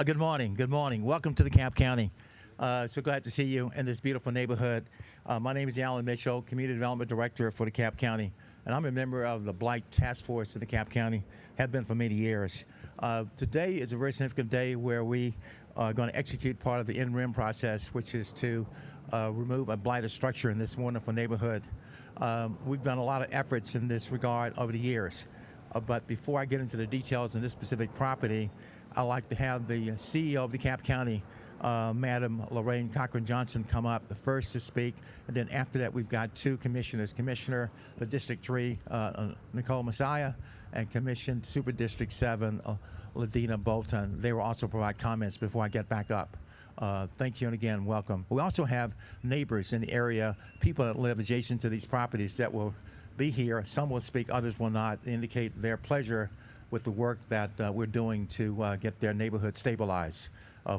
Good morning. Good morning. Welcome to DeKalb County. So glad to see you in this beautiful neighborhood. My name is Alan Mitchell, Community Development Director for DeKalb County, and I'm a member of the Blight Task Force in DeKalb County, have been for many years. Today is a very significant day where we are going to execute part of the in-rim process, which is to remove a blighted structure in this wonderful neighborhood. We've done a lot of efforts in this regard over the years. But before I get into the details on this specific property, I'd like to have the CEO of DeKalb County, Madam Lorraine Cochran-Johnson, come up the first to speak, and then after that we've got two commissioners, Commissioner for District 3, Nicole Messiah, and Commission Super District 7, Ladina Bolton. They will also provide comments before I get back up. Thank you, and again, welcome. We also have neighbors in the area, people that live adjacent to these properties that will be here. Some will speak, others will not, indicate their pleasure with the work that we're doing to get their neighborhood stabilized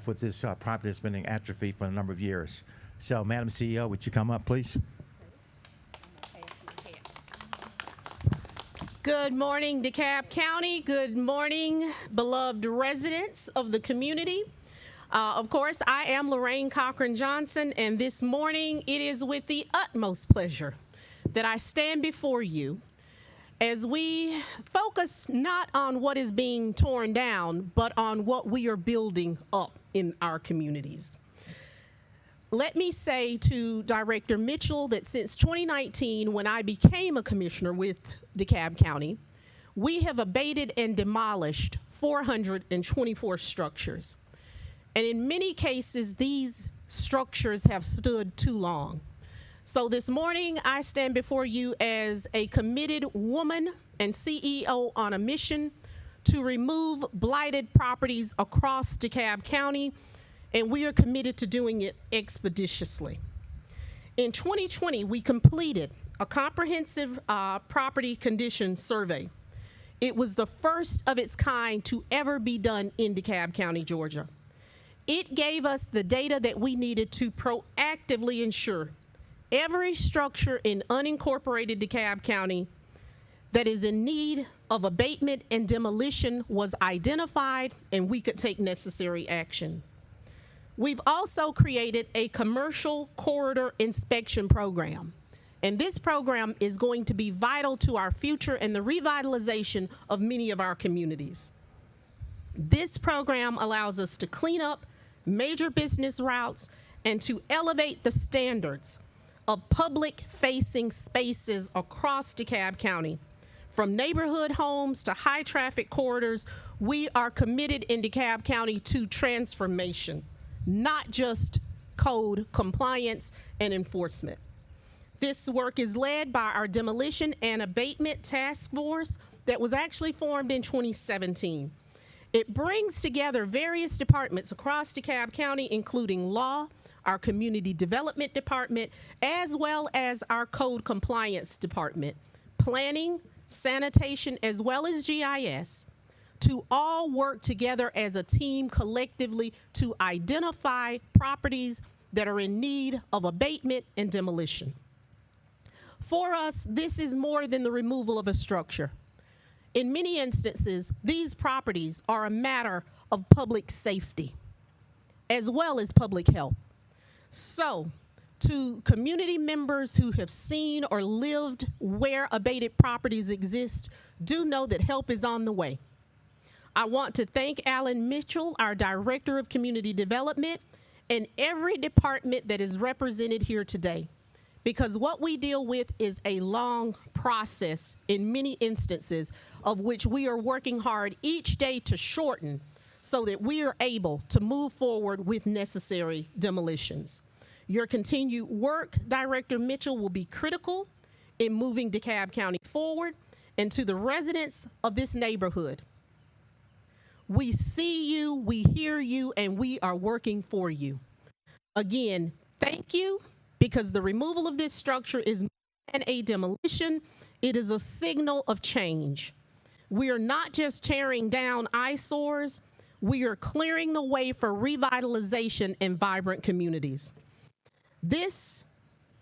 with this property that's been in atrophy for a number of years. So, Madam CEO, would you come up, please? Good morning, DeKalb County. Good morning, beloved residents of the community. Of course, I am Lorraine Cochran-Johnson, and this morning it is with the utmost pleasure that I stand before you as we focus not on what is being torn down, but on what we are building up in our communities. Let me say to Director Mitchell that since 2019, when I became a commissioner with DeKalb County, we have abated and demolished 424 structures. And in many cases, these structures have stood too long. So this morning, I stand before you as a committed woman and CEO on a mission to remove blighted properties across DeKalb County, and we are committed to doing it expeditiously. In 2020, we completed a comprehensive property condition survey. It was the first of its kind to ever be done in DeKalb County, Georgia. It gave us the data that we needed to proactively ensure every structure in unincorporated DeKalb County that is in need of abatement and demolition was identified, and we could take necessary action. We've also created a commercial corridor inspection program, and this program is going to be vital to our future and the revitalization of many of our communities. This program allows us to clean up major business routes and to elevate the standards of public-facing spaces across DeKalb County. From neighborhood homes to high-traffic corridors, we are committed in DeKalb County to transformation, not just code compliance and enforcement. This work is led by our Demolition and Abatement Task Force that was actually formed in 2017. It brings together various departments across DeKalb County, including law, our Community Development Department, as well as our Code Compliance Department, planning, sanitation, as well as GIS, to all work together as a team collectively to identify properties that are in need of abatement and demolition. For us, this is more than the removal of a structure. In many instances, these properties are a matter of public safety, as well as public health. So, to community members who have seen or lived where abated properties exist, do know that help is on the way. I want to thank Alan Mitchell, our Director of Community Development, and every department that is represented here today, because what we deal with is a long process in many instances, of which we are working hard each day to shorten so that we are able to move forward with necessary demolitions. Your continued work, Director Mitchell, will be critical in moving DeKalb County forward. And to the residents of this neighborhood, we see you, we hear you, and we are working for you. Again, thank you, because the removal of this structure is more than a demolition, it is a signal of change. We are not just tearing down eyesores, we are clearing the way for revitalization and vibrant communities. This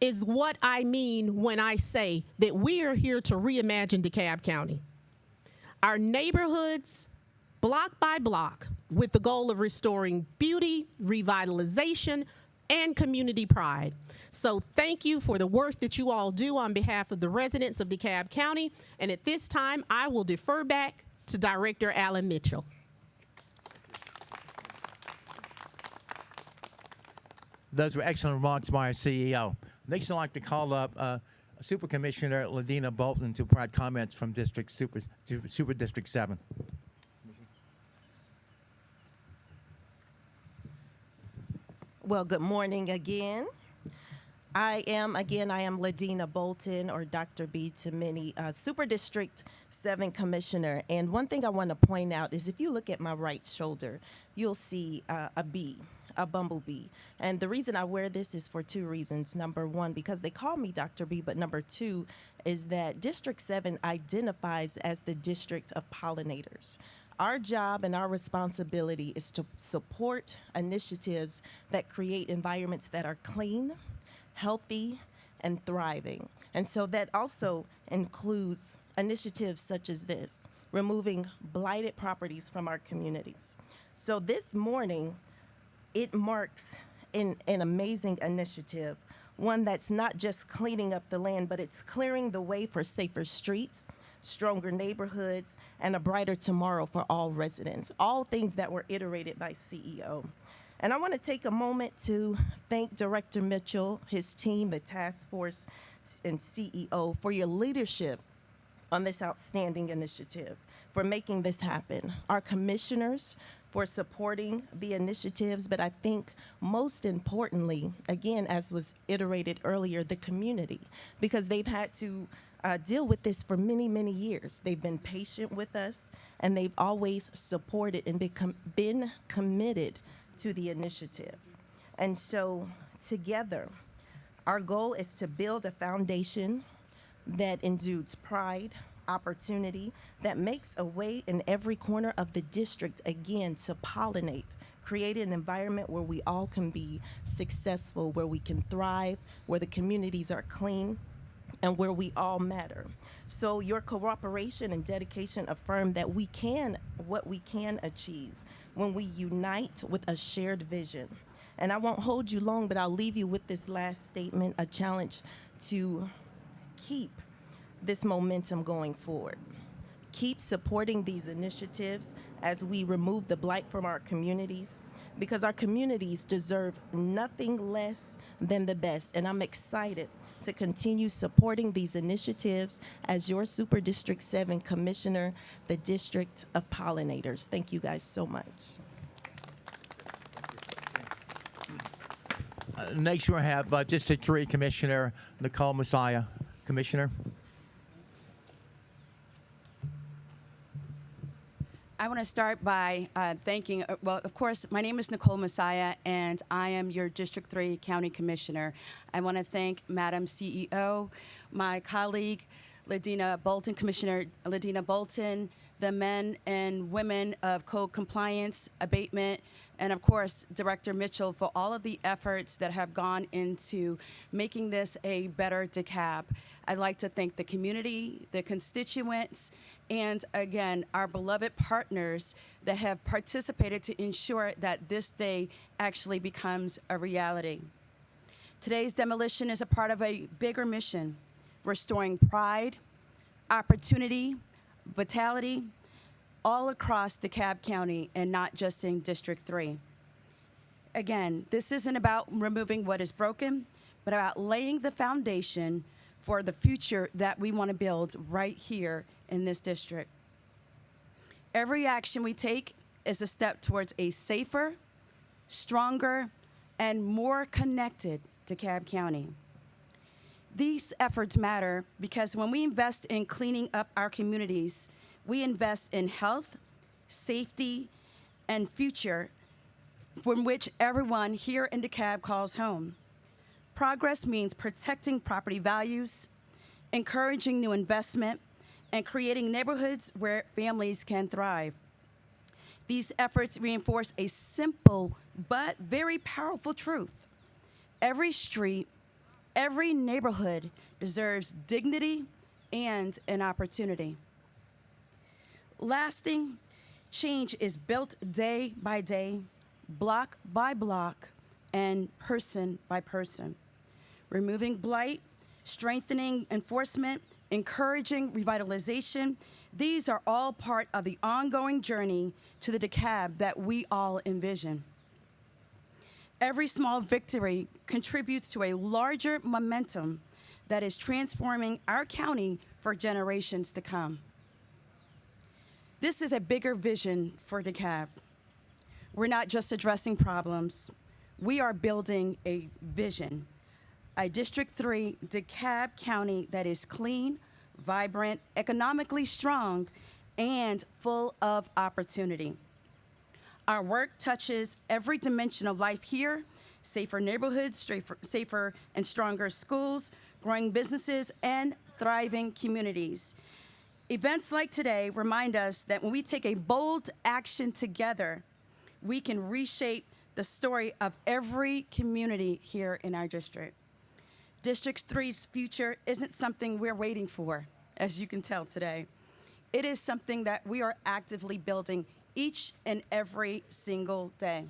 is what I mean when I say that we are here to reimagine DeKalb County. Our neighborhoods, block by block, with the goal of restoring beauty, revitalization, and community pride. So thank you for the work that you all do on behalf of the residents of DeKalb County. And at this time, I will defer back to Director Alan Mitchell. Those were excellent remarks by our CEO. Next, I'd like to call up Super Commissioner Ladina Bolton to provide comments from Super District 7. Well, good morning again. I am Ladina Bolton, or Dr. B to many, Super District 7 Commissioner. And one thing I want to point out is if you look at my right shoulder, you'll see a bee, a bumblebee. And the reason I wear this is for two reasons. Number one, because they call me Dr. B, but number two is that District 7 identifies as the district of pollinators. Our job and our responsibility is to support initiatives that create environments that are clean, healthy, and thriving. And so that also includes initiatives such as this, removing blighted properties from our communities. So this morning, it marks an amazing initiative, one that's not just cleaning up the land, but it's clearing the way for safer streets, stronger neighborhoods, and a brighter tomorrow for all residents, all things that were iterated by CEO. And I want to take a moment to thank Director Mitchell, his team, the task force, and CEO for your leadership on this outstanding initiative, for making this happen. Our commissioners for supporting the initiatives, but I think most importantly, again, as was iterated earlier, the community, because they've had to deal with this for many, many years. They've been patient with us, and they've always supported and been committed to the initiative. And so together, our goal is to build a foundation that exudes pride, opportunity, that makes a way in every corner of the district, again, to pollinate, create an environment where we all can be successful, where we can thrive, where the communities are clean, and where we all matter. So your cooperation and dedication affirm that what we can achieve when we unite with a shared vision. And I won't hold you long, but I'll leave you with this last statement, a challenge to keep this momentum going forward. Keep supporting these initiatives as we remove the blight from our communities, because our communities deserve nothing less than the best. And I'm excited to continue supporting these initiatives as your Super District 7 Commissioner, the District of Pollinators. Thank you guys so much. Next, we have District 3 Commissioner Nicole Messiah. Commissioner. I want to start by thanking, well, of course, my name is Nicole Messiah, and I am your District 3 County Commissioner. I want to thank Madam CEO, my colleague, Ladina Bolton, Commissioner Ladina Bolton, the men and women of code compliance, abatement, and of course, Director Mitchell, for all of the efforts that have gone into making this a better DeKalb. I'd like to thank the community, the constituents, and again, our beloved partners that have participated to ensure that this day actually becomes a reality. Today's demolition is a part of a bigger mission, restoring pride, opportunity, vitality, all across DeKalb County and not just in District 3. Again, this isn't about removing what is broken, but about laying the foundation for the future that we want to build right here in this district. Every action we take is a step towards a safer, stronger, and more connected DeKalb County. These efforts matter because when we invest in cleaning up our communities, we invest in health, safety, and future from which everyone here in DeKalb calls home. Progress means protecting property values, encouraging new investment, and creating neighborhoods where families can thrive. These efforts reinforce a simple but very powerful truth. Every street, every neighborhood deserves dignity and an opportunity. Lasting, Change is built day by day, block by block, and person by person. Removing blight, strengthening enforcement, encouraging revitalization, these are all part of the ongoing journey to the DeKalb that we all envision. Every small victory contributes to a larger momentum that is transforming our county for generations to come. This is a bigger vision for DeKalb. We're not just addressing problems, we are building a vision. A District 3 DeKalb County that is clean, vibrant, economically strong, and full of opportunity. Our work touches every dimension of life here: safer neighborhoods, safer and stronger schools, growing businesses, and thriving communities. Events like today remind us that when we take a bold action together, we can reshape the story of every community here in our district. District 3's future isn't something we're waiting for, as you can tell today. It is something that we are actively building each and every single day.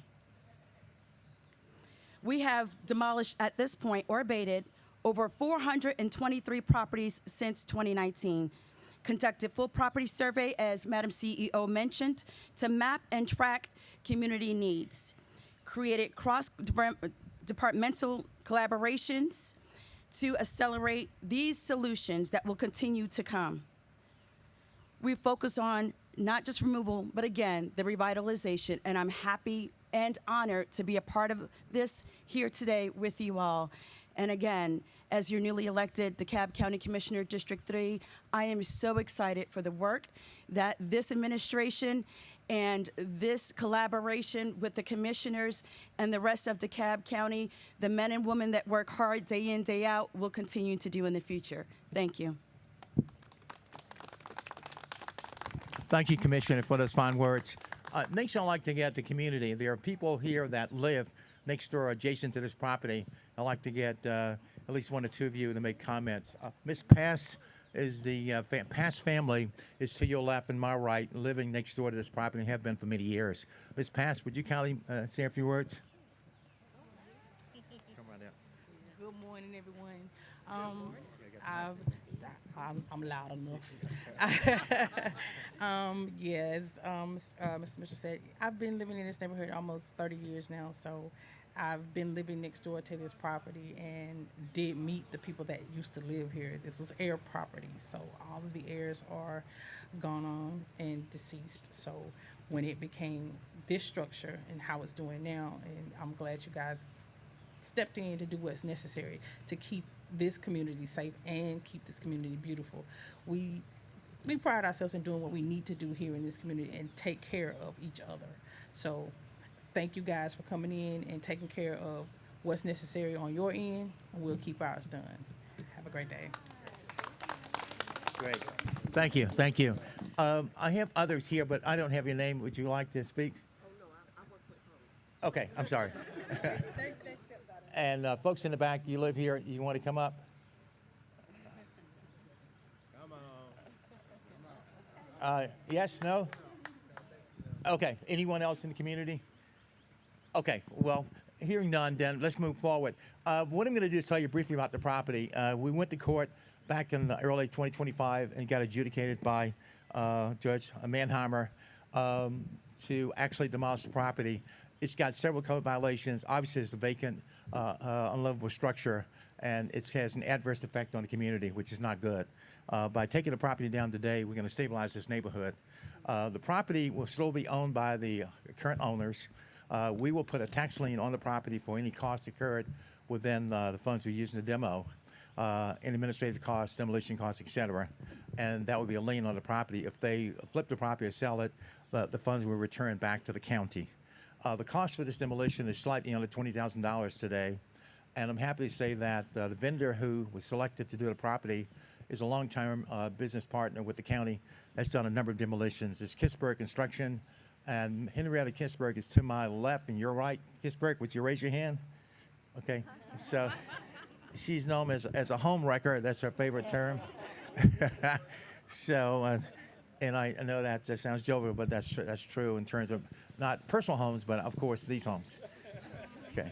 We have demolished at this point, or abated, over 423 properties since 2019. Conducted full property survey, as Madam CEO mentioned, to map and track community needs. Created cross-departmental collaborations to accelerate these solutions that will continue to come. We focus on not just removal, but again, the revitalization, and I'm happy and honored to be a part of this here today with you all. And again, as your newly elected DeKalb County Commissioner, District 3, I am so excited for the work that this administration and this collaboration with the commissioners and the rest of DeKalb County, the men and women that work hard day in, day out, will continue to do in the future. Thank you. Thank you, Commissioner, for those fine words. Next, I'd like to get the community. There are people here that live next door, adjacent to this property. I'd like to get at least one or two of you to make comments. Ms. Pass is the Pass family is to your left and my right, living next door to this property and have been for many years. Ms. Pass, would you kindly say a few words? Come right out. Good morning, everyone. I'm loud enough. Yes, Mr. Mitchell said, I've been living in this neighborhood almost 30 years now, so I've been living next door to this property and did meet the people that used to live here. This was heir property, so all of the heirs are gone on and deceased. So when it became this structure and how it's doing now, and I'm glad you guys stepped in to do what's necessary to keep this community safe and keep this community beautiful. We pride ourselves in doing what we need to do here in this community and take care of each other. So thank you guys for coming in and taking care of what's necessary on your end, and we'll keep ours done. Have a great day. Great. Thank you. Thank you. I have others here, but I don't have your name. Would you like to speak? Oh, no, I work with her. Okay, I'm sorry. And folks in the back, you live here, you want to come up? Come on. Yes, no? Okay, anyone else in the community? Okay, well, hearing none, then let's move forward. What I'm going to do is tell you briefly about the property. We went to court back in the early 2025 and got adjudicated by Judge Manheimer to actually demolish the property. It's got several code violations. Obviously, it's a vacant, unlivable structure, and it has an adverse effect on the community, which is not good. By taking the property down today, we're going to stabilize this neighborhood. The property will still be owned by the current owners. We will put a tax lien on the property for any costs incurred within the funds we use in the demo, in administrative costs, demolition costs, et cetera. And that would be a lien on the property. If they flip the property or sell it, the funds will return back to the county. The cost for this demolition is slightly under $20,000 today, and I'm happy to say that the vendor who was selected to do the property is a long-term business partner with the county that's done a number of demolitions. It's Kissberg Construction, and Henrietta Kissberg is to my left and your right. Kissberg, would you raise your hand? Okay, so she's known as a home wrecker. That's her favorite term. So, And I know that sounds jovial, but that's true in terms of not personal homes, but of course these homes. Okay.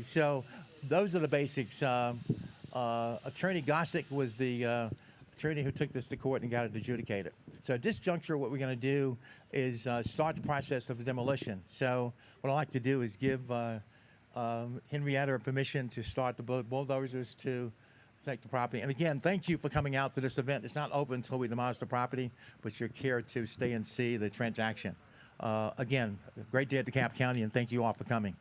So those are the basics. Attorney Gossick was the attorney who took this to court and got it adjudicated. So at this juncture, what we're going to do is start the process of the demolition. So what I'd like to do is give Henrietta permission to start the bulldozers to take the property. And again, thank you for coming out for this event. It's not open until we demolish the property, but you're here to stay and see the transaction. Again, great day at DeKalb County, and thank you all for coming.